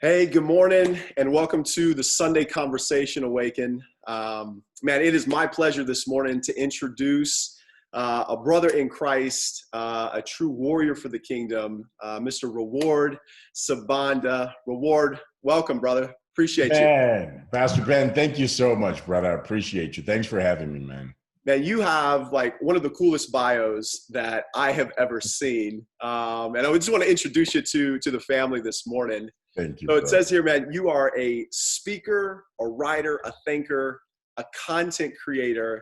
Hey, good morning, and welcome to the Sunday Conversation Awaken. Man, it is my pleasure this morning to introduce a brother in Christ, a true warrior for the kingdom, Mr. Reward Sibanda. Reward, welcome, brother. Appreciate you. Man, Pastor Ben, thank you so much, brother. I appreciate you. Thanks for having me, man. Man, you have like one of the coolest bios that I have ever seen. And I just want to introduce you to the family this morning. Thank you, So it bro. says here, man, you are a speaker, a writer, a thinker, a content creator.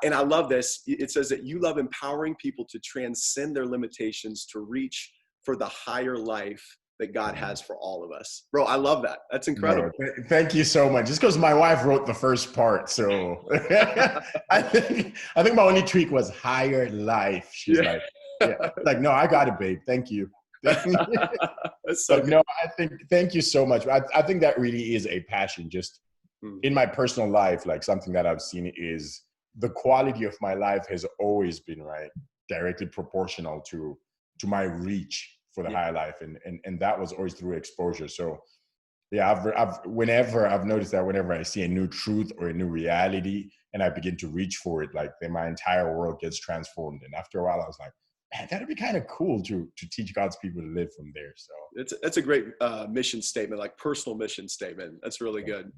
And I love this. It says that you love empowering people to transcend their limitations to reach for the higher life that God has for all of us. Bro, I love that. That's incredible. No, thank you so much. Just because my wife wrote the first part, so I think my only tweak was higher life. She's like, no, I got it, babe. Thank you. That's so But good. no, thank you so much. I think that really is a passion. Just in my personal life, like something that I've seen is the quality of my life has always been directly proportional to my reach for the higher life, and that was always through exposure. So yeah, I've noticed that whenever I see a new truth or a new reality and I begin to reach for it, like then my entire world gets transformed. And after a while, I was like, man, that'd be kind of cool to teach God's people to live from there. So That's a great mission statement, like personal mission statement. That's really good.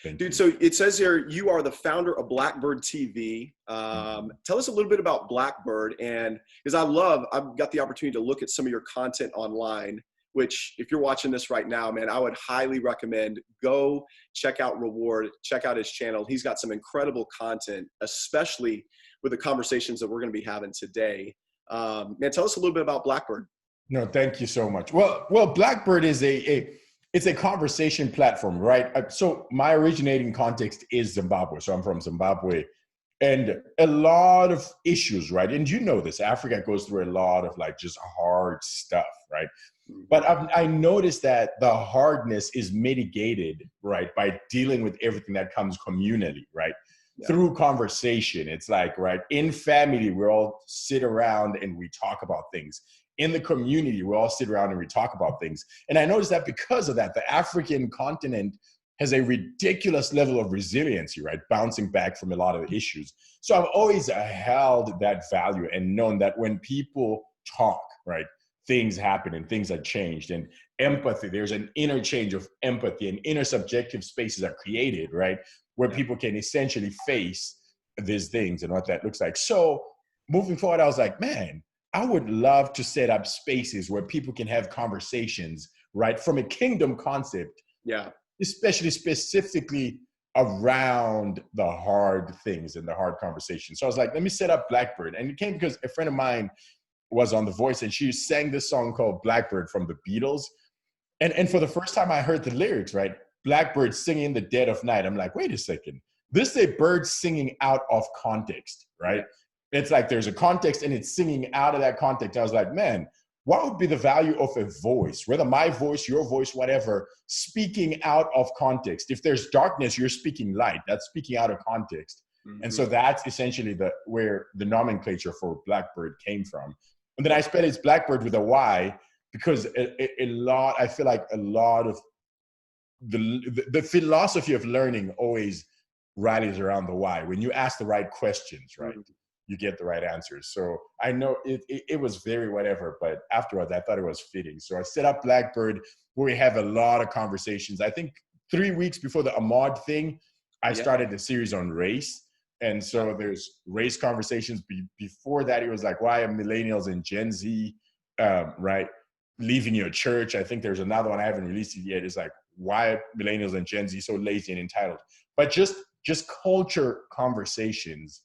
thank Dude, you. so it says here you are the founder of Blackbird TV. Tell us a little bit about Blackbird, and because I've got the opportunity to look at some of your content online, which if you're watching this right now, man, I would highly recommend go check out Reward, check out his channel. He's got some incredible content, especially with the conversations that we're going to be having today. Man, tell us a little bit about Blackbird. No, thank you so much. Well, Blackbird is it's a conversation platform, right? So my originating context is Zimbabwe. So I'm from Zimbabwe, and a lot of issues, right? And you know this, Africa goes through a lot of like just hard stuff, right? But I noticed that the hardness is mitigated, right, by dealing with everything that comes communally, right? Yeah. Through conversation. It's like, right, in family, we all sit around and we talk about things. In the community, we all sit around and we talk about things. And I noticed that because of that, the African continent has a ridiculous level of resiliency, right? Bouncing back from a lot of issues. So I've always held that value and known that when people talk, right, things happen and things are changed. And empathy, there's an interchange of empathy and intersubjective spaces are created, right? Where people can essentially face these things and what that looks like. So moving forward, I was like, man, I would love to set up spaces where people can have conversations, right, from a kingdom concept. Yeah. Especially specifically around the hard things and the hard conversations. So I was like, let me set up Blackbird. And it came because a friend of mine was on The Voice and she sang this song called Blackbird from the Beatles. And for the first time I heard the lyrics, right? Blackbird singing in the dead of night. I'm like, wait a second. This is a bird singing out of context, right? It's like there's a context and it's singing out of that context. I was like, man, what would be the value of a voice, whether my voice, your voice, whatever, speaking out of context? If there's darkness, you're speaking light. That's speaking out of context. And so that's essentially where the nomenclature for Blackbird came from. And then I spelled it's Blackbird with a Y because I feel like a lot of the philosophy of learning always rallies around the why. When you ask the right questions, right, you get the right answers. So I know it was very whatever, but afterwards I thought it was fitting. So I set up Blackbird where we have a lot of conversations. I think 3 weeks before the Ahmad thing, I started the series on race. And so there's race conversations. Before that, it was like, why are millennials and Gen Z, right, leaving your church? I think there's another one, I haven't released it yet. It's like, why are millennials and Gen Z so lazy and entitled? But just culture conversations,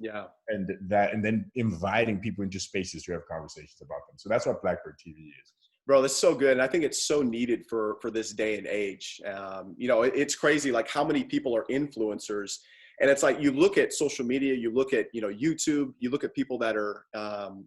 and then inviting people into spaces to have conversations about them. So that's what Blackbird TV is. Bro, that's so good. And I think it's so needed for this day and age. It's crazy, like how many people are influencers. And it's like, you look at social media, you look at, YouTube, you look at people that are,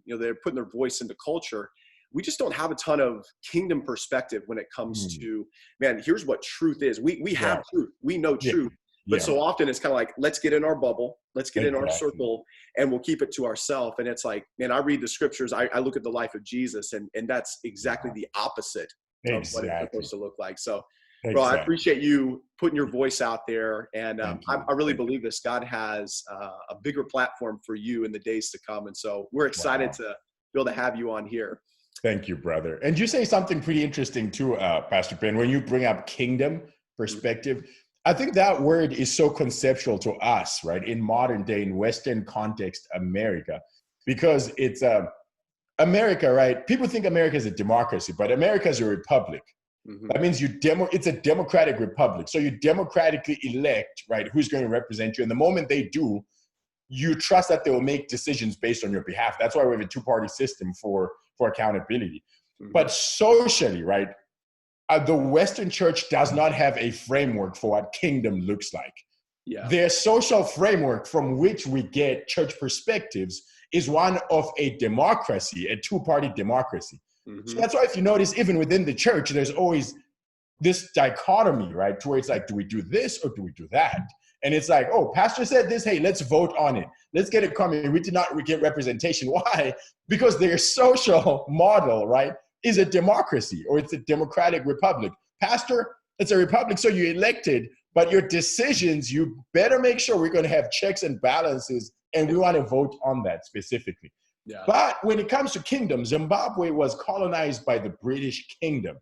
they're putting their voice into culture. We just don't have a ton of kingdom perspective when it comes to, man, here's what truth is. We have truth. We know truth. But so often it's kind of like, let's get in our bubble, let's get in our circle, and we'll keep it to ourselves. And it's like, man, I read the scriptures, I look at the life of Jesus, and that's exactly the opposite of what it's supposed to look like. So Bro, I Exactly. appreciate you putting your voice out there. And Thank I, you. I really Thank you. believe this. God has a bigger platform for you in the days to come. And so we're excited Wow. to be able to have you on here. Thank you, brother. And you say something pretty interesting too, Pastor Ben, when you bring up kingdom perspective. I think that word is so conceptual to us, right? In modern day, in Western context, America, because it's America, right? People think America is a democracy, but America is a republic. Mm-hmm. That means it's a democratic republic. So you democratically elect, right, who's going to represent you. And the moment they do, you trust that they will make decisions based on your behalf. That's why we have a two-party system for accountability. Mm-hmm. But socially, right, the Western church does not have a framework for what kingdom looks like. Yeah. Their social framework from which we get church perspectives is one of a democracy, a two-party democracy. Mm-hmm. So that's why if you notice, even within the church, there's always this dichotomy, right? To where it's like, do we do this or do we do that? And it's like, oh, pastor said this, hey, let's vote on it. Let's get it coming. We did not get representation. Why? Because their social model, right, is a democracy, or it's a democratic republic. Pastor, it's a republic, so you're elected, but your decisions, you better make sure we're going to have checks and balances, and we want to vote on that specifically. Yeah. But when it comes to kingdom, Zimbabwe was colonized by the British kingdom,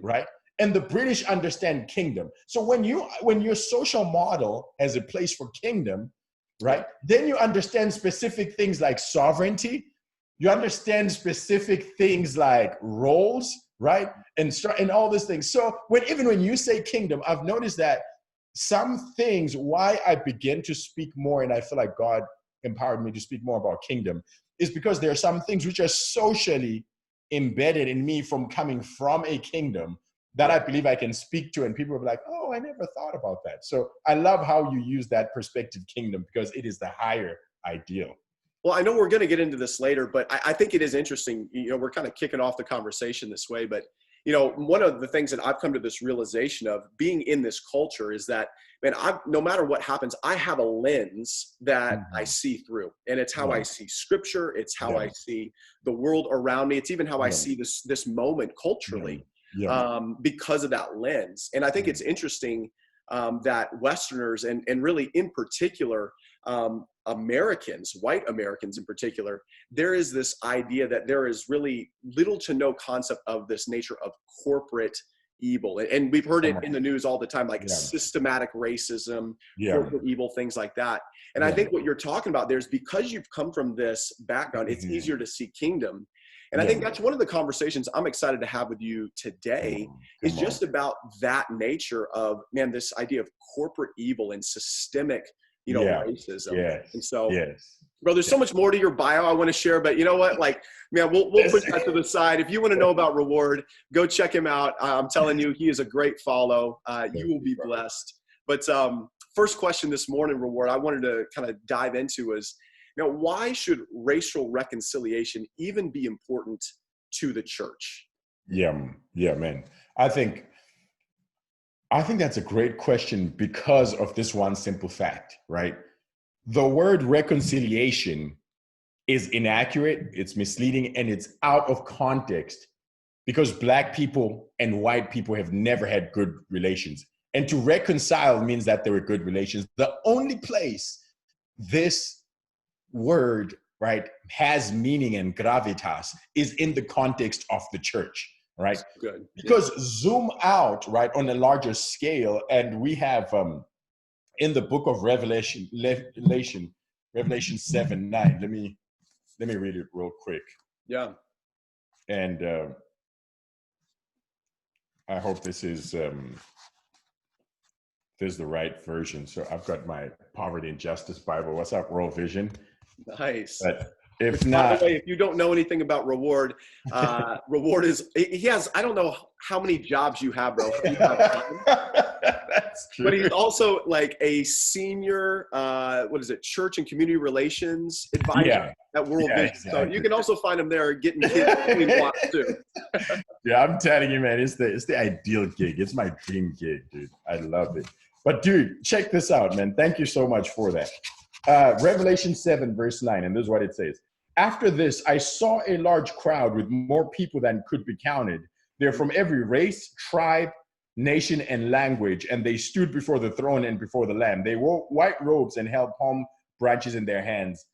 right? And the British understand kingdom. So when your social model has a place for kingdom, right, then you understand specific things like sovereignty. You understand specific things like roles, right, and all these things. So even when you say kingdom, I've noticed that some things, why I begin to speak more, and I feel like God empowered me to speak more about kingdom, is because there are some things which are socially embedded in me from coming from a kingdom that I believe I can speak to, and people will be like, oh, I never thought about that. So I love how you use that perspective kingdom, because it is the higher ideal. Well, I know we're going to get into this later, but I think it is interesting. You know, we're kind of kicking off the conversation this way, but you know, one of the things that I've come to this realization of being in this culture is that, man, no matter what happens, I have a lens that I see through, and it's how I see scripture. It's how I see the world around me. It's even how I see this moment culturally, because of that lens. And I think it's interesting that Westerners, and really in particular, Americans, white Americans in particular, there is this idea that there is really little to no concept of this nature of corporate evil. And we've heard it in the news all the time, like systematic racism, corporate evil, things like that. And I think what you're talking about there is, because you've come from this background, it's easier to see kingdom. And I think that's one of the conversations I'm excited to have with you today, is just about that nature of, man, this idea of corporate evil and systemic, racism. And so, bro, there's so much more to your bio I want to share, but you know what? Like, man, we'll put that to the side. If you want to know about Reward, go check him out. I'm telling you, he is a great follow. You will be blessed. But first question this morning, Reward, I wanted to kind of dive into is, why should racial reconciliation even be important to the church? Yeah, man. I think that's a great question, because of this one simple fact, right? The word reconciliation is inaccurate, it's misleading, and it's out of context, because Black people and white people have never had good relations. And to reconcile means that there were good relations. The only place this word, right, has meaning and gravitas is in the context of the church, right? Good. Because zoom out, right, on a larger scale, and we have in the book of Revelation 7:9. Let me read it real quick. Yeah. And I hope this is the right version. So I've got my Poverty and Justice Bible. What's up, World Vision? Nice. But if By not, the way, if you don't know anything about Reward, Reward he has, I don't know how many jobs you have, bro. That's true. But he's also like a senior, church and community relations advisor at World Vision. Exactly. So you can also find him there getting kids clean blocks too. Yeah, I'm telling you, man, it's the ideal gig. It's my dream gig, dude. I love it. But dude, check this out, man. Thank you so much for that. Revelation 7:9, and this is what it says. After this, I saw a large crowd with more people than could be counted. They're from every race, tribe, nation, and language, and they stood before the throne and before the Lamb. They wore white robes and held palm branches in their hands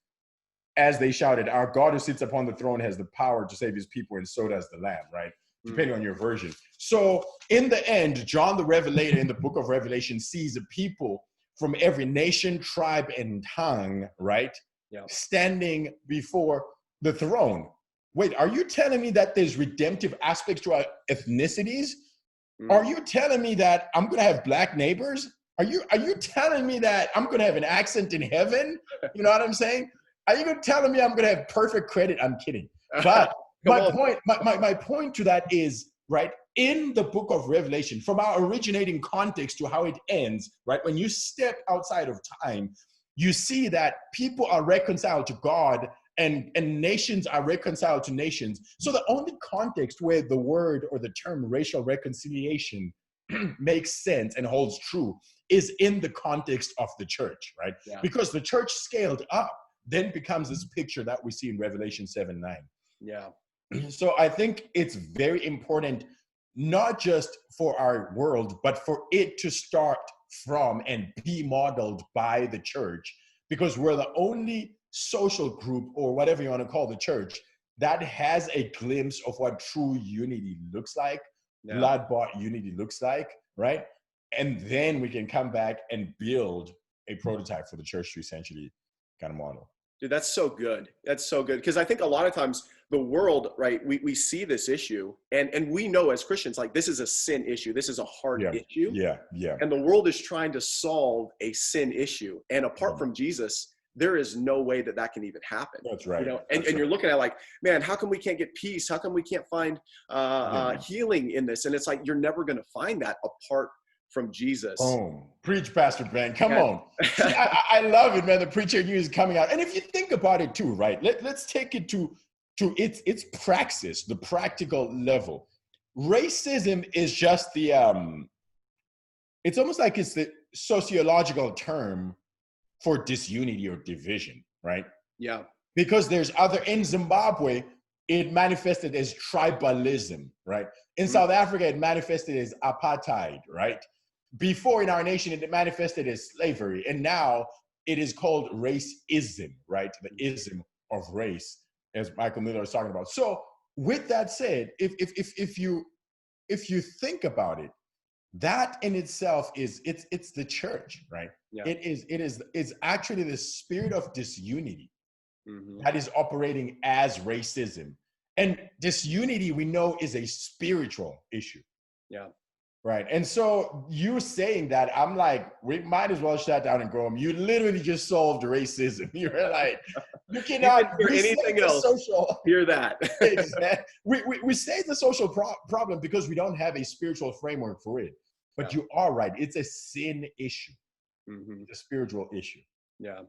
as they shouted, "Our God who sits upon the throne has the power to save his people, and so does the Lamb," right? Depending on your version. So in the end, John the Revelator in the book of Revelation sees a people from every nation, tribe, and tongue, right? Yeah. Standing before the throne. Wait, are you telling me that there's redemptive aspects to our ethnicities? Are you telling me that I'm going to have black neighbors? Are you telling me that I'm going to have an accent in heaven? You know what I'm saying? Are you telling me I'm going to have perfect credit? I'm kidding. But my point to that is, right, in the book of Revelation, from our originating context to how it ends, right, when you step outside of time, you see that people are reconciled to God and nations are reconciled to nations. So the only context where the word or the term racial reconciliation makes sense and holds true is in the context of the church, right? Yeah. Because the church scaled up then becomes this picture that we see in Revelation 7:9. Yeah. So I think it's very important, not just for our world, but for it to start from and be modeled by the church, because we're the only social group, or whatever you want to call the church, that has a glimpse of what true unity looks like, blood-bought unity looks like, right? And then we can come back and build a prototype for the church to essentially kind of model. Dude, that's so good. That's so good. Because I think a lot of times the world, right, we see this issue and we know as Christians, like, this is a sin issue. This is a hard issue. Yeah. And the world is trying to solve a sin issue. And apart from Jesus, there is no way that that can even happen. That's right. You know, and you're looking at like, man, how come we can't get peace? How come we can't find healing in this? And it's like, you're never going to find that apart from Jesus. Boom. Preach, Pastor Ben. Come on. See, I love it, man. The preacher in you is coming out. And if you think about it too, right? Let's take it to its praxis, the practical level. Racism is just the it's almost like it's the sociological term for disunity or division, right? Yeah. Because there's other, in Zimbabwe, it manifested as tribalism, right? In South Africa, it manifested as apartheid, right? Before, in our nation, it manifested as slavery. And now it is called racism, right? The ism of race, as Michael Miller was talking about. So with that said, if you think about it, that in itself is, it's the church, right? Yeah. It's actually the spirit of disunity that is operating as racism. And disunity, we know, is a spiritual issue. Yeah. Right. And so you saying that, I'm like, we might as well shut down and grow them. You literally just solved racism. You're like, you cannot hear anything else. Hear that. Exactly. We say the social problem because we don't have a spiritual framework for it. But you are right. It's a sin issue. It's a spiritual issue. Yeah.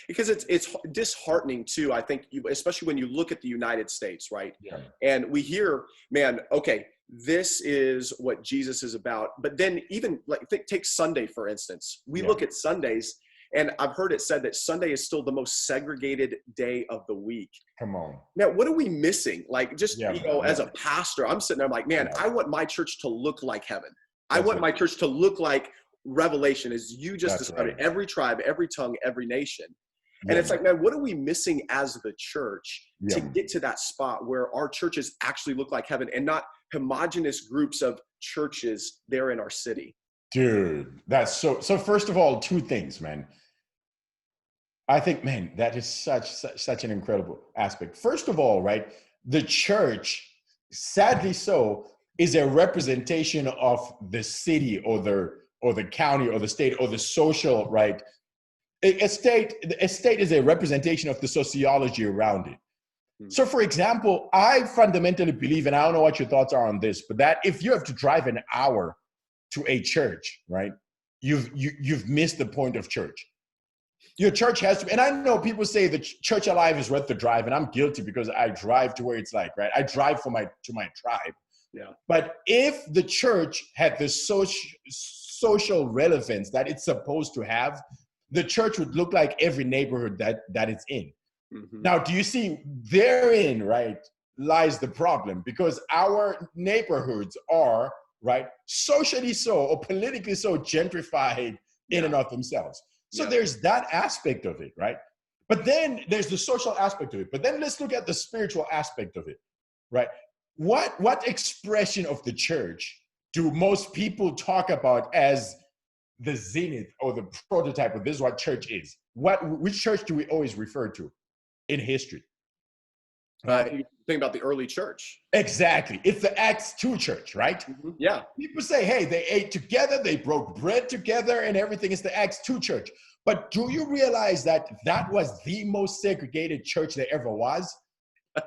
Because it's disheartening too, I think, especially when you look at the United States, right? Yeah. And we hear, man, okay, this is what Jesus is about. But then even like take Sunday, for instance. We look at Sundays, and I've heard it said that Sunday is still the most segregated day of the week. Come on. Now, what are we missing? Like, just, as a pastor, I'm sitting there, I'm like, man, I want my church to look like heaven. I want my church to look like Revelation, as you just described it, every tribe, every tongue, every nation. And it's like, man, what are we missing as the church to get to that spot where our churches actually look like heaven and not homogenous groups of churches there in our city? Dude, that's so first of all, two things, man. I think, man, that is such an incredible aspect. First of all, right, the church, sadly so, is a representation of the city or the county or the state or the social, right? A state is a representation of the sociology around it. So for example, I fundamentally believe, and I don't know what your thoughts are on this, but that if you have to drive an hour to a church, right, you've missed the point of church. Your church has to, and I know people say the church alive is worth the drive, and I'm guilty because I drive to where it's like, right? I drive to my tribe. Yeah. But if the church had the social relevance that it's supposed to have, the church would look like every neighborhood that it's in. Now, do you see therein, right, lies the problem? Because our neighborhoods are right? Socially so, or politically so, gentrified in and of themselves. So there's that aspect of it, right? But then there's the social aspect of it. But then let's look at the spiritual aspect of it, right? What expression of the church do most people talk about as the zenith or the prototype of this is what church is? Which church do we always refer to in history? You think about the early church. Exactly. It's the Acts 2 church, right? Mm-hmm. Yeah. People say, hey, they ate together, they broke bread together, and everything. It's the Acts 2 church. But do you realize that that was the most segregated church there ever was?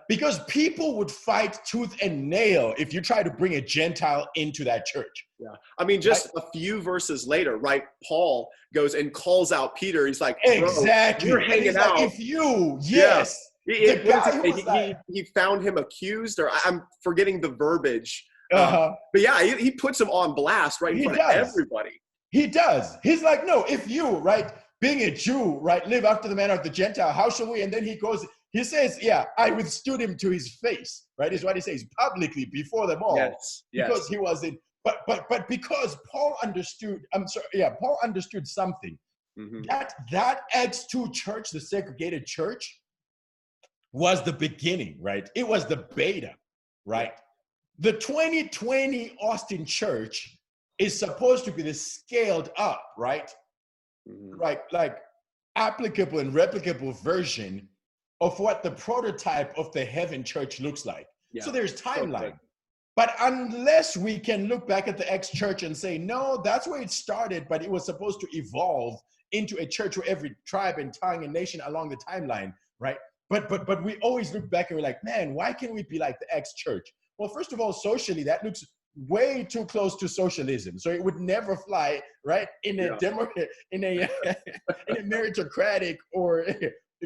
Because people would fight tooth and nail if you try to bring a Gentile into that church. Yeah. I mean, just a few verses later, right? Paul goes and calls out Peter. He's like, exactly. You're hanging out. Like, if you, yes. Yeah. He found him accused, or I'm forgetting the verbiage. But yeah, he puts him on blast right in front of everybody. He does. He's like, no, if you, right, being a Jew, right, live after the manner of the Gentile, how shall we? And then he goes, he says, yeah, I withstood him to his face, right? Is what he says publicly before them all. Yes. Because he was in, but because Paul understood, Paul understood something. Mm-hmm. That Acts 2 church, the segregated church, was the beginning, right? It was the beta, right? The 2020 Austin church is supposed to be the scaled up, right? Mm-hmm. Right, like applicable and replicable version of what the prototype of the heaven church looks like. Yeah. So there's timeline. But unless we can look back at the Acts church and say, no, that's where it started, but it was supposed to evolve into a church where every tribe and tongue and nation along the timeline, right? But we always look back and we're like, man, why can't we be like the Acts church? Well, first of all, socially, that looks way too close to socialism. So it would never fly, right? In a in a meritocratic or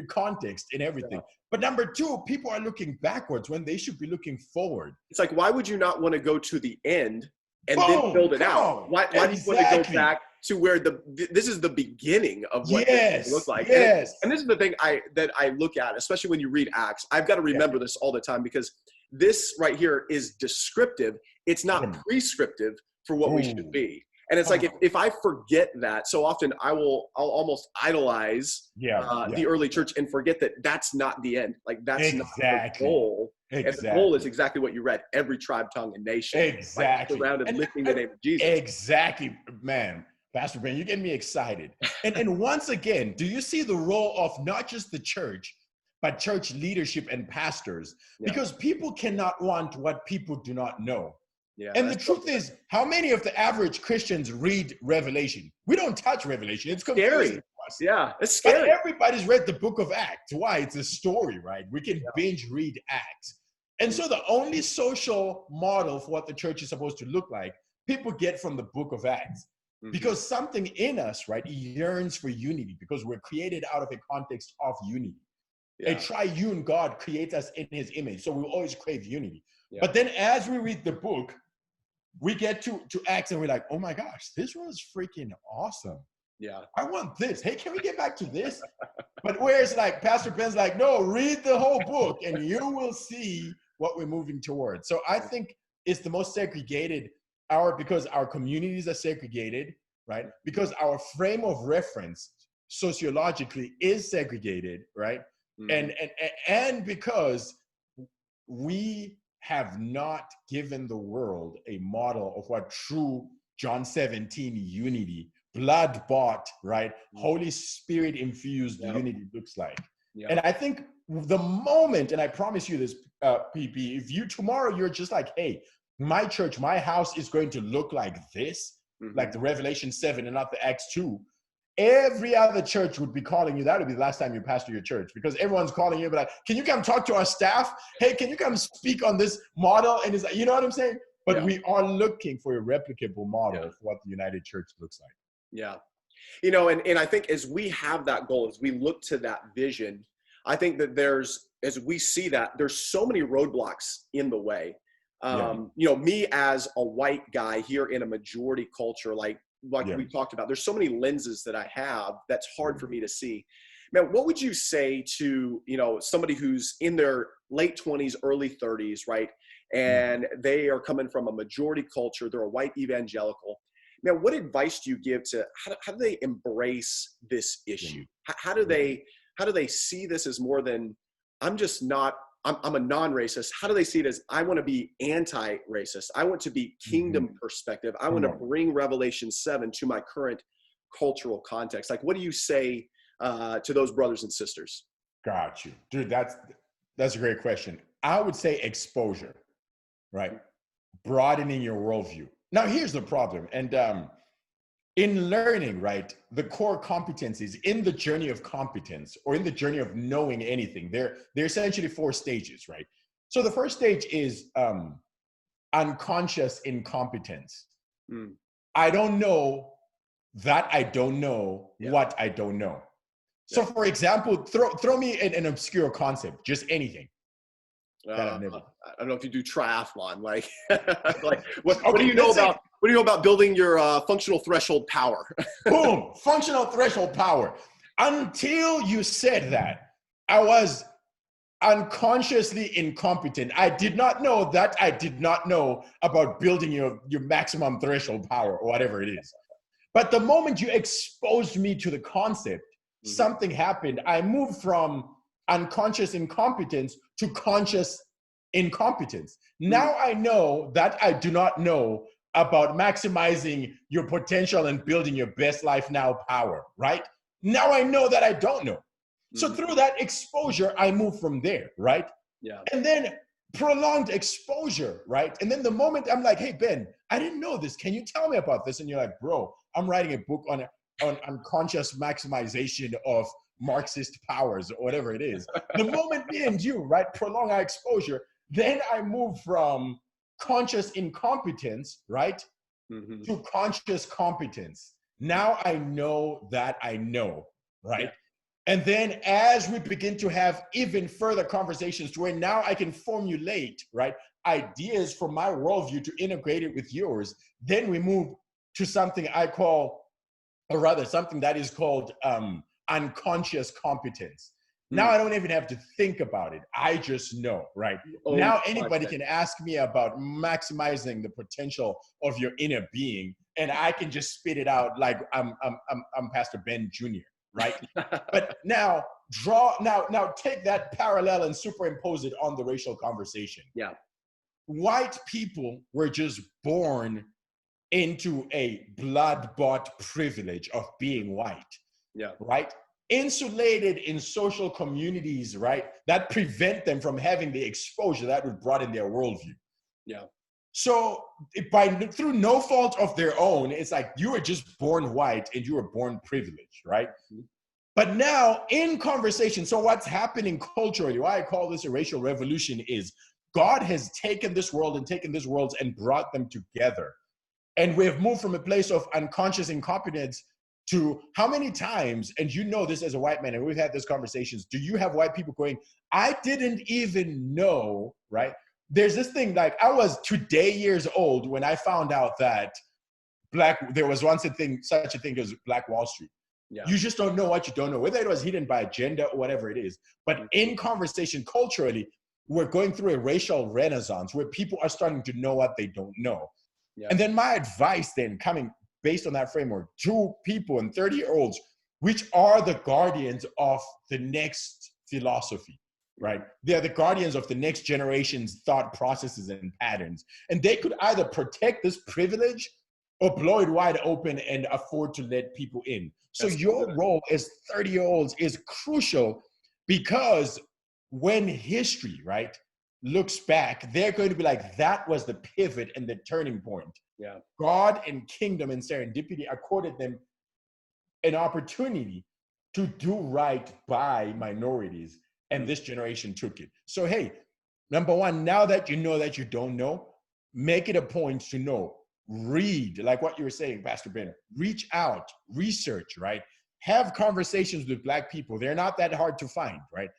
context in everything. But number two, people are looking backwards when they should be looking forward. It's like, why would you not want to go to the end and then build it out? Why do you want to go back to where this is the beginning of what it looks like? Yes. And this is the thing that I look at, especially when you read Acts. I've got to remember this all the time, because this right here is descriptive. It's not prescriptive for what we should be. And it's like, if I forget that, so often I'll almost idolize the early church and forget that that's not the end. Like, that's not the goal. And the goal is exactly what you read: every tribe, tongue, and nation. Exactly. Like, surrounded, lifting the name of Jesus. Exactly, man. Pastor Ben, you're getting me excited. And once again, do you see the role of not just the church, but church leadership and pastors? Because people cannot want what people do not know. Yeah, and the truth is, how many of the average Christians read Revelation? We don't touch Revelation. It's confusing to us. Yeah, it's scary. But everybody's read the book of Acts. Why? It's a story, right? We can binge read Acts. And so the only social model for what the church is supposed to look like, people get from the book of Acts. Mm-hmm. Because something in us, right, yearns for unity, because we're created out of a context of unity. Yeah. A triune God creates us in his image. So we always crave unity. Yeah. But then as we read the book, we get to Acts and we're like, oh my gosh, this was freaking awesome. Yeah. I want this. Hey, can we get back to this? But whereas like Pastor Ben's like, no, read the whole book and you will see what we're moving towards. So I think it's the most segregated because our communities are segregated, right? Because our frame of reference sociologically is segregated, right? Mm-hmm. And because we have not given the world a model of what true John 17 unity, blood-bought, right? Holy Spirit infused unity looks like. Yeah. And I think the moment, and I promise you this, PP, if you tomorrow you're just like, hey, my church, my house is going to look like this, like the Revelation 7 and not the Acts 2, every other church would be calling you. That would be the last time you pastor your church, because everyone's calling you, but like, can you come talk to our staff? Hey, can you come speak on this model? And it's like, you know what I'm saying? But we are looking for a replicable model for what the United Church looks like. Yeah. You know, and I think as we have that goal, as we look to that vision, I think that as we see that, there's so many roadblocks in the way. You know, me as a white guy here in a majority culture, like we talked about, there's so many lenses that I have that's hard for me to see. Man, what would you say to, you know, somebody who's in their late 20s, early 30s, right? and they are coming from a majority culture. They're a white evangelical. Now, what advice do you give to how do they embrace this issue? How do they see this as more than I'm a non-racist? How do they see it as I want to be anti-racist? I want to be kingdom perspective. I want to bring Revelation 7 to my current cultural context. Like, what do you say to those brothers and sisters? Got you. Dude, that's a great question. I would say exposure, right? Broadening your worldview. Now, here's the problem. And in learning, right, the core competencies in the journey of competence or in the journey of knowing anything, they're essentially 4 stages, right? So the first stage is unconscious incompetence. I don't know that I don't know what I don't know. So for example, throw me an obscure concept, just anything. That I've never. I don't know if you do triathlon, like, what do you know about? What do you know about building your functional threshold power? Boom, functional threshold power. Until you said that, I was unconsciously incompetent. I did not know that I did not know about building your maximum threshold power or whatever it is. But the moment you exposed me to the concept, something happened. I moved from unconscious incompetence to conscious incompetence. Now I know that I do not know about maximizing your potential and building your best life now power, right? Now I know that I don't know. So through that exposure, I move from there, right? Yeah. And then prolonged exposure, right? And then the moment I'm like, hey, Ben, I didn't know this. Can you tell me about this? And you're like, bro, I'm writing a book on unconscious maximization of Marxist powers or whatever it is. The moment me and you, right, prolong our exposure, then I move from conscious incompetence, right, to conscious competence. Now I know that I know, right? And then as we begin to have even further conversations to where now I can formulate, right, ideas from my worldview to integrate it with yours, then we move to something I call, or rather something that is called unconscious competence. Now I don't even have to think about it. I just know, right? Now anybody can ask me about maximizing the potential of your inner being, and I can just spit it out like I'm Pastor Ben Jr., right? But now take that parallel and superimpose it on the racial conversation. Yeah. White people were just born into a blood-bought privilege of being white. Yeah. Right? Insulated in social communities, right, that prevent them from having the exposure that would broaden their worldview. Yeah. So through no fault of their own, it's like you were just born white and you were born privileged, right? But now in conversation, so what's happening culturally, why I call this a racial revolution, is God has taken this world and brought them together. And we have moved from a place of unconscious incompetence to how many times, and you know this as a white man, and we've had these conversations, do you have white people going, I didn't even know, right? There's this thing, like I was today years old when I found out that there was once such a thing as Black Wall Street. Yeah. You just don't know what you don't know, whether it was hidden by agenda or whatever it is. But in conversation culturally, we're going through a racial renaissance where people are starting to know what they don't know. Yeah. And then my advice then coming based on that framework to people and 30-year-olds, which are the guardians of the next philosophy, right? They are the guardians of the next generation's thought processes and patterns. And they could either protect this privilege or blow it wide open and afford to let people in. So your role as 30-year-olds is crucial, because when history, right, looks back, they're going to be like, that was the pivot and the turning point. Yeah. God and kingdom and serendipity accorded them an opportunity to do right by minorities, and this generation took it. So, hey, number one, now that you know that you don't know, make it a point to know. Read, like what you were saying, Pastor Ben. Reach out, research, right? Have conversations with Black people. They're not that hard to find, right?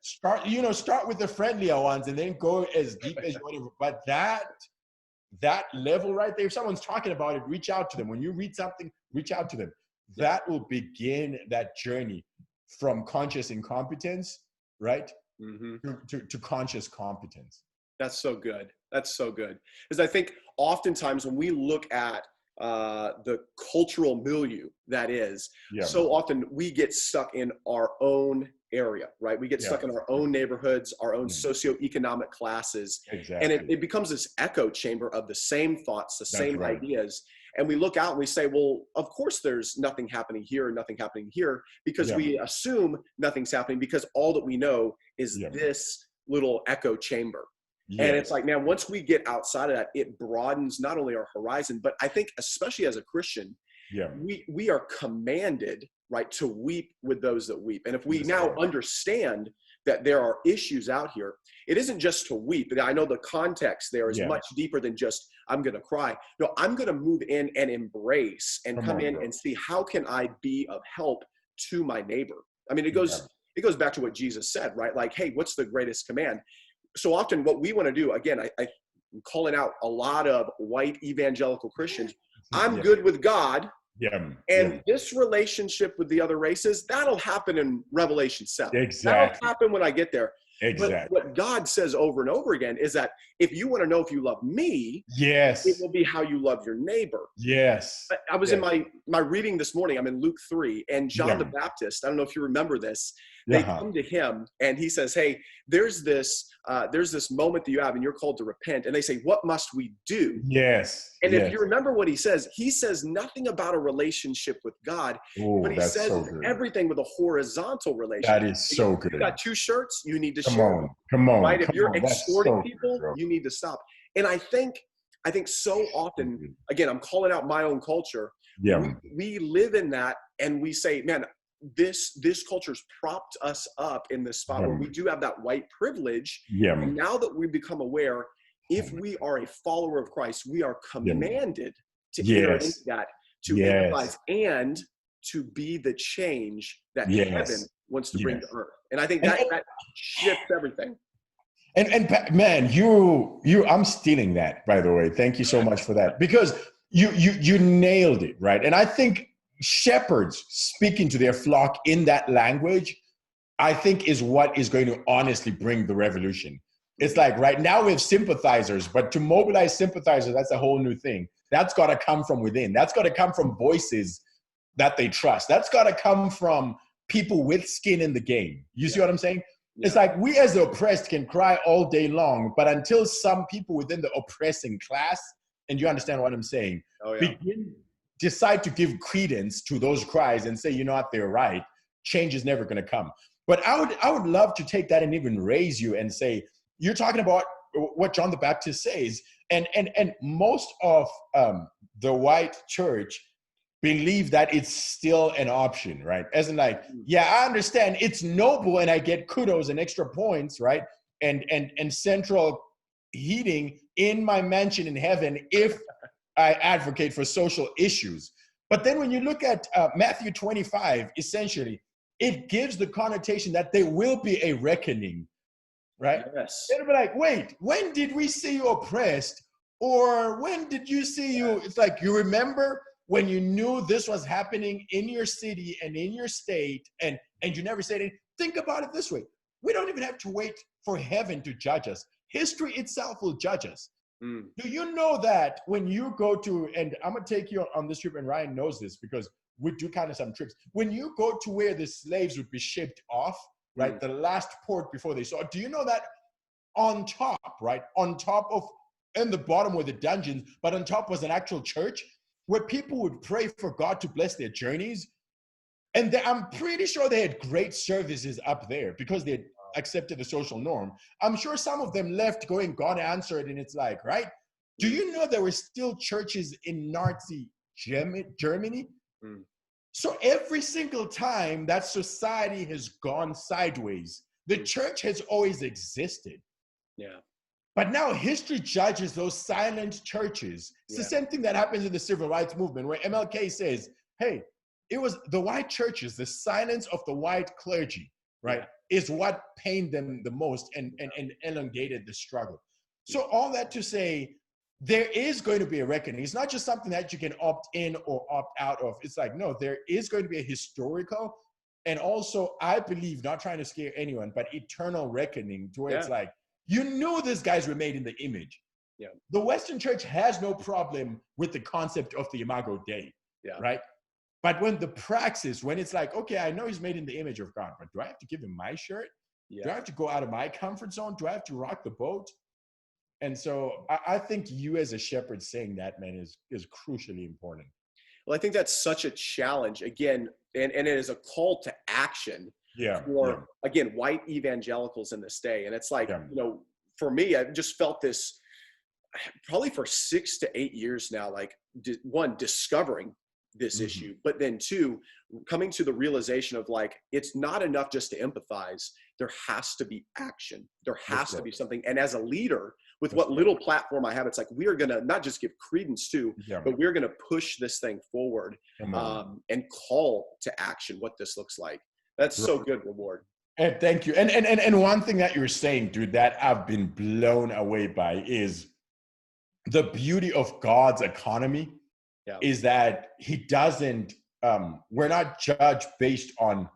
Start with the friendlier ones and then go as deep as you want to. But that level right there, if someone's talking about it, reach out to them. When you read something, reach out to them. That will begin that journey from conscious incompetence, right? To conscious competence. That's so good. That's so good. Because I think oftentimes when we look at the cultural milieu that is, Yeah. so often we get stuck in our own area, right? We get Yeah. stuck in our own neighborhoods, our own Yeah. socioeconomic classes. And Exactly. it becomes this echo chamber of the same thoughts, the That's same right. ideas. And we look out and we say, well, of course there's nothing happening here and nothing happening here, because Yeah. we assume nothing's happening because all that we know is Yeah. this little echo chamber. And Yes. it's like, man, once we get outside of that, it broadens not only our horizon, but I think especially as a Christian, Yeah. we are commanded, right, to weep with those that weep. And if we Yes, now Lord. understand that there are issues out here, it isn't just to weep. I know the context there is Yeah. much deeper than just, I'm going to cry. No, I'm going to move in and embrace and Come come on, in bro. and see, how can I be of help to my neighbor? I mean, it Yeah. goes back to what Jesus said, right? Like, hey, what's the greatest command? So often what we want to do, again, I'm calling out a lot of white evangelical Christians. I'm Yeah. good with God. Yeah. And Yeah. this relationship with the other races, that'll happen in Revelation 7. Exactly. That'll happen when I get there. Exactly. But what God says over and over again is that if you want to know if you love me, Yes. it will be how you love your neighbor. Yes. I was Yes. in my reading this morning, I'm in Luke 3, and John Yeah. the Baptist, I don't know if you remember this, they Uh-huh. come to him and he says, hey, there's this moment that you have and you're called to repent. And they say, what must we do? Yes. And Yes. if you remember what he says nothing about a relationship with God, Oh, but he that's says so good. everything with a horizontal relationship. That is so If good. you got two shirts, you need to Come share on. them, Come on. right? If Come you're on. That's extorting so good, people, bro. you need to stop. And I think so often, good. again, I'm calling out my own culture. Yeah. We live in that and we say, man, this culture's propped us up in this spot where we do have that white privilege. Yeah. And now that we've become aware, if we are a follower of Christ, we are commanded to enter into Yes. that, to Yes. empathize, and to be the change that Yes. heaven wants to bring Yes. to earth. And I think And- that shifts everything. And man, I'm stealing that, by the way. Thank you so much for that, because you nailed it, right? And I think shepherds speaking to their flock in that language, I think, is what is going to honestly bring the revolution. It's like right now we have sympathizers, but to mobilize sympathizers, that's a whole new thing. That's got to come from within. That's got to come from voices that they trust. That's got to come from people with skin in the game. You see what I'm saying? Yeah. It's like we as the oppressed can cry all day long, but until some people within the oppressing class, and you understand what I'm saying, decide to give credence to those cries and say, you know what, they're right, change is never going to come. But I would love to take that and even raise you and say, you're talking about what John the Baptist says, and most of the white church believe that it's still an option, right? As in like, yeah, I understand it's noble and I get kudos and extra points, right? And central heating in my mansion in heaven if I advocate for social issues. But then when you look at Matthew 25, essentially, it gives the connotation that there will be a reckoning, right? Yes. It'll be like, wait, when did we see you oppressed? Or when did you see you? It's like, you remember when you knew this was happening in your city and in your state, and you never said it. Think about it this way. We don't even have to wait for heaven to judge us. History itself will judge us. Do you know that when you go to, and I'm going to take you on this trip, and Ryan knows this because we do kind of some trips. When you go to where the slaves would be shipped off, right, the last port before they saw, do you know that on top, right, on top of, and the bottom were the dungeons, but on top was an actual church where people would pray for God to bless their journeys. And I'm pretty sure they had great services up there because they had accepted the social norm. I'm sure some of them left going, God answered, and it's like, right? Do you know there were still churches in Nazi Germany? So every single time that society has gone sideways, the church has always existed. Yeah. But now history judges those silent churches. It's the same thing that happens in the civil rights movement, where MLK says, hey, it was the white churches, the silence of the white clergy, right, is what pained them the most and elongated the struggle. So all that to say, there is going to be a reckoning. It's not just something that you can opt in or opt out of. It's like, no, there is going to be a historical, and also, I believe, not trying to scare anyone, but eternal reckoning to where it's like, you knew these guys were made in the image. Yeah. The Western church has no problem with the concept of the Imago Dei, Yeah. right? But when the praxis, when it's like, okay, I know he's made in the image of God, but do I have to give him my shirt? Yeah. Do I have to go out of my comfort zone? Do I have to rock the boat? And so I think you as a shepherd saying that, man, is crucially important. Well, I think that's such a challenge again, and it is a call to action for, again, white evangelicals in this day. And it's like, you know, for me, I've just felt this probably for 6 to 8 years now, like one, discovering this issue, but then two, coming to the realization of like, it's not enough just to empathize. There has to be action. There has to be something. And as a leader, with what little platform I have, it's like, we are going to not just give credence to, but we're going to push this thing forward and call to action what this looks like. That's so good, Reward. And thank you. And one thing that you're saying, dude, that I've been blown away by is the beauty of God's economy is that he doesn't, we're not judged based on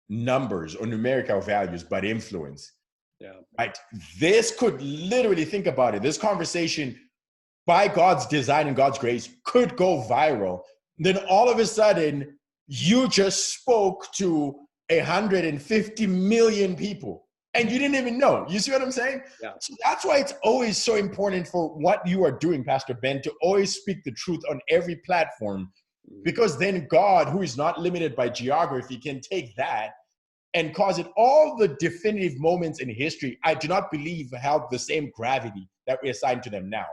numbers or numerical values, but influence. Yeah. Right. This could literally, think about it. This conversation, by God's design and God's grace, could go viral. Then all of a sudden, you just spoke to 150 million people and you didn't even know. You see what I'm saying? Yeah. So that's why it's always so important for what you are doing, Pastor Ben, to always speak the truth on every platform, because then God, who is not limited by geography, can take that and cause it. All the definitive moments in history, I do not believe have the same gravity that we assign to them now.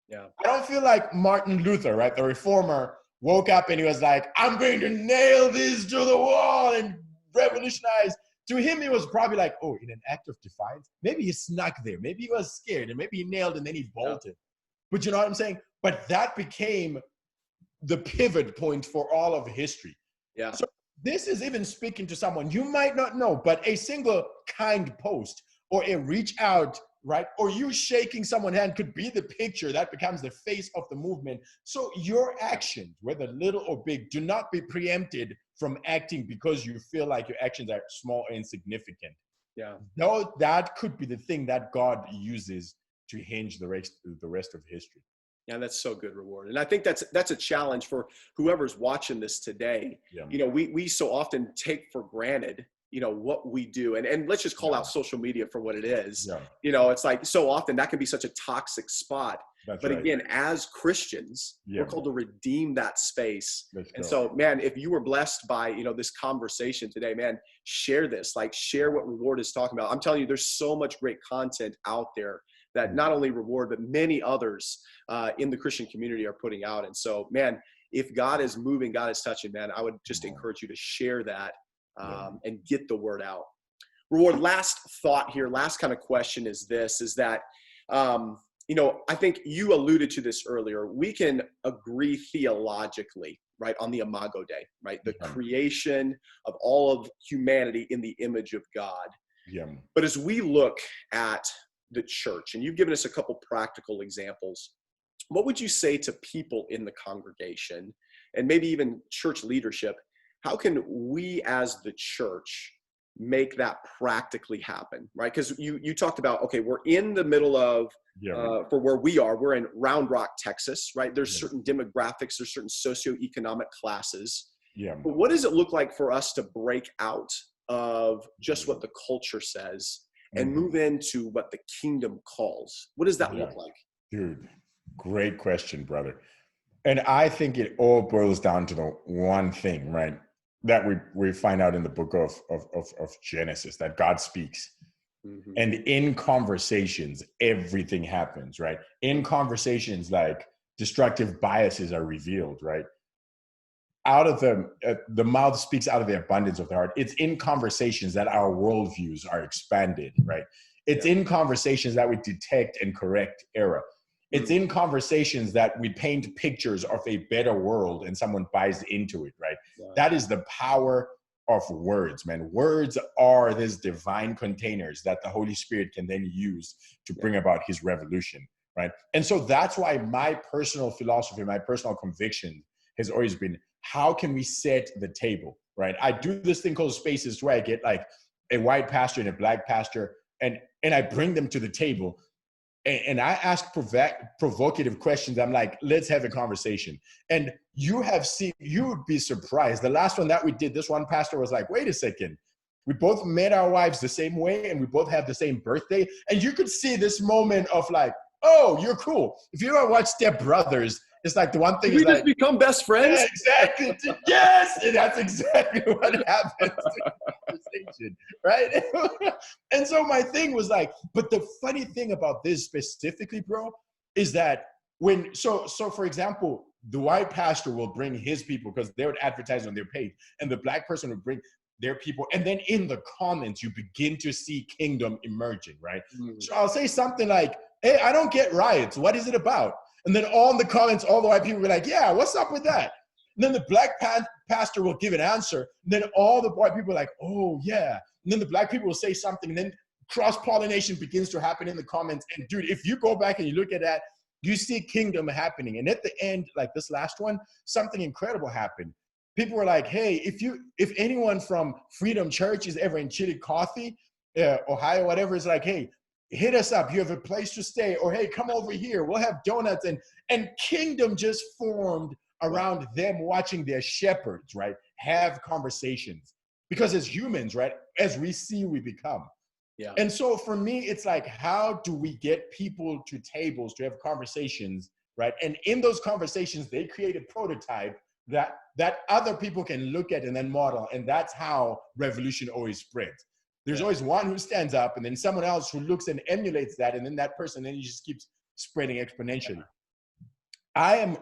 Yeah. I don't feel like Martin Luther, right, the reformer, woke up and he was like, I'm going to nail this to the wall and revolutionize. To him, it was probably like, oh, in an act of defiance, maybe he snuck there. Maybe he was scared and maybe he nailed and then he bolted. But you know what I'm saying? But that became the pivot point for all of history. Yeah. So this is even speaking to someone you might not know, but a single kind post or a reach out, right? Or you shaking someone's hand could be the picture that becomes the face of the movement. So your actions, whether little or big, do not be preempted from acting because you feel like your actions are small or insignificant. Yeah. No, that could be the thing that God uses to hinge the rest of history. Yeah, that's so good, Reward. And I think that's a challenge for whoever's watching this today. Yeah. You know, we so often take for granted, you know, what we do. And let's just call out social media for what it is. Yeah. You know, it's like so often that can be such a toxic spot. That's but right. again, as Christians, we're called to redeem that space. And so, man, if you were blessed by, you know, this conversation today, man, share this, like share what Reward is talking about. I'm telling you, there's so much great content out there that not only Reward, but many others in the Christian community are putting out. And so, man, if God is moving, God is touching, man, I would just encourage you to share that and get the word out. Reward, last thought here, last kind of question is this, is that, you know, I think you alluded to this earlier. We can agree theologically, right, on the Imago Dei, right? The creation of all of humanity in the image of God. Yeah. But as we look at the church, and you've given us a couple practical examples, what would you say to people in the congregation and maybe even church leadership? How can we as the church make that practically happen, right? Because you talked about, okay, we're in the middle of, for where we are, we're in Round Rock, Texas, right? There's certain demographics, there's certain socioeconomic classes. Yeah. But what does it look like for us to break out of just what the culture says and move into what the kingdom calls? What does that look like? Dude, great question, brother. And I think it all boils down to the one thing, right, that we find out in the book of Genesis, that God speaks. And in conversations, everything happens, right? In conversations, like destructive biases are revealed, right? Out of the mouth speaks out of the abundance of the heart. It's in conversations that our worldviews are expanded, right? It's in conversations that we detect and correct error. It's in conversations that we paint pictures of a better world and someone buys into it, right? That is the power of words, man. Words are these divine containers that the Holy Spirit can then use to bring about his revolution, right? And so that's why my personal philosophy, my personal conviction has always been, how can we set the table, right? I do this thing called Spaces where I get like a white pastor and a black pastor and I bring them to the table. and I ask provocative questions. I'm like, let's have a conversation. And you would be surprised. The last one that we did, this one pastor was like, wait a second. We both met our wives the same way and we both have the same birthday. And you could see this moment of like, oh, you're cool. If you ever watch Step Brothers, it's like the one thing Did is we like, just become best friends? yeah, exactly. Yes, and that's exactly what happens in the conversation, right? And so my thing was like, but the funny thing about this specifically, bro, is that so for example, the white pastor will bring his people because they would advertise on their page, and the black person would bring their people, and then in the comments you begin to see kingdom emerging, right? So I'll say something like, hey, I don't get riots. What is it about? And then all in the comments, all the white people were like, yeah, what's up with that? And then the black pastor will give an answer. And then all the white people are like, oh, yeah. And then the black people will say something. And then cross-pollination begins to happen in the comments. And dude, if you go back and you look at that, you see kingdom happening. And at the end, like this last one, something incredible happened. People were like, hey, if anyone from Freedom Church is ever in Chillicothe, Ohio, whatever, it's like, hey, hit us up. You have a place to stay, or hey, come over here. We'll have donuts. And kingdom just formed around them watching their shepherds, right, have conversations. Because as humans, right, as we see, we become. Yeah. And so for me, it's like, how do we get people to tables to have conversations, right? And in those conversations, they create a prototype that other people can look at and then model. And that's how revolution always spreads. There's always one who stands up and then someone else who looks and emulates that. And then that person, then he just keeps spreading exponentially. I am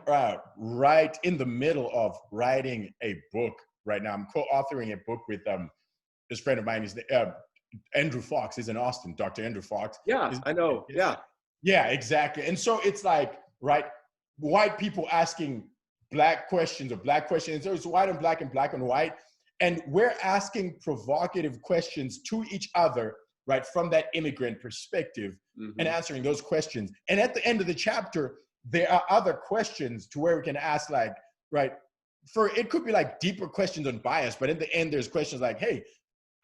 right in the middle of writing a book right now. I'm co-authoring a book with this friend of mine. He's Andrew Fox. He's in Austin, Dr. Andrew Fox. Yeah, I know. Yeah. Yeah, exactly. And so it's like, right, white people asking black questions or black questions. So it's white and black and white. And we're asking provocative questions to each other, right, from that immigrant perspective and answering those questions. And at the end of the chapter, there are other questions to where we can ask, like, right, it could be like deeper questions on bias, but in the end, there's questions like, hey,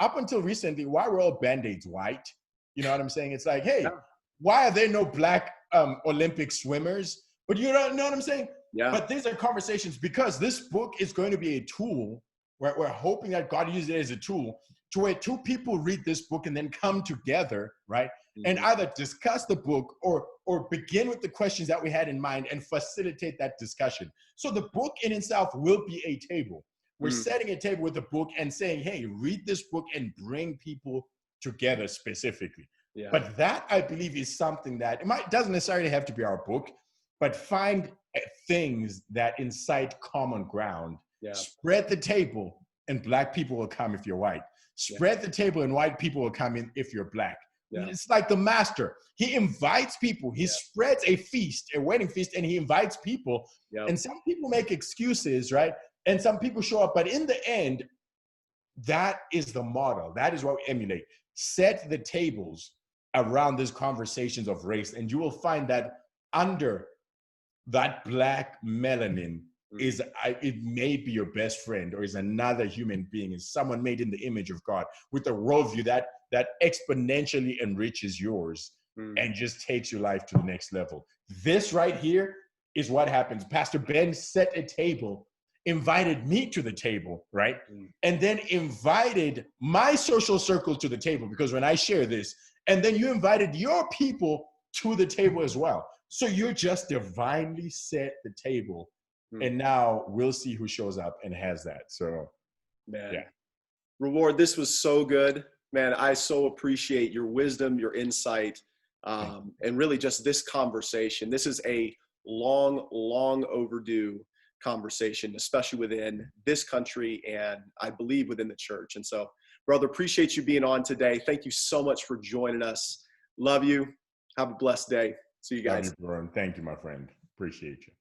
up until recently, why were all Band-Aids white? You know what I'm saying? It's like, hey, why are there no black Olympic swimmers? But you know what I'm saying? Yeah. But these are conversations because this book is going to be a tool. We're hoping that God uses it as a tool to where two people read this book and then come together, right? And either discuss the book or begin with the questions that we had in mind and facilitate that discussion. So the book in itself will be a table. We're setting a table with the book and saying, hey, read this book and bring people together specifically. Yeah. But that, I believe, is something that doesn't necessarily have to be our book, but find things that incite common ground. Yeah. Spread the table and black people will come if you're white. Spread the table and white people will come in if you're black. Yeah. It's like the master. He invites people. He spreads a feast, a wedding feast, and he invites people. Yeah. And some people make excuses, right? And some people show up. But in the end, that is the model. That is what we emulate. Set the tables around these conversations of race, and you will find that under that black melanin it may be your best friend or is another human being, is someone made in the image of God with a worldview that exponentially enriches yours and just takes your life to the next level. This right here is what happens. Pastor Ben set a table, invited me to the table, right? And then invited my social circle to the table, because when I share this, and then you invited your people to the table as well. So you're just divinely set the table. And now we'll see who shows up and has that. So, man, yeah. Reward, this was so good. Man, I so appreciate your wisdom, your insight, and really just this conversation. This is a long, long overdue conversation, especially within this country and I believe within the church. And so, brother, appreciate you being on today. Thank you so much for joining us. Love you. Have a blessed day. See you guys. Love you, bro. Thank you, my friend. Appreciate you.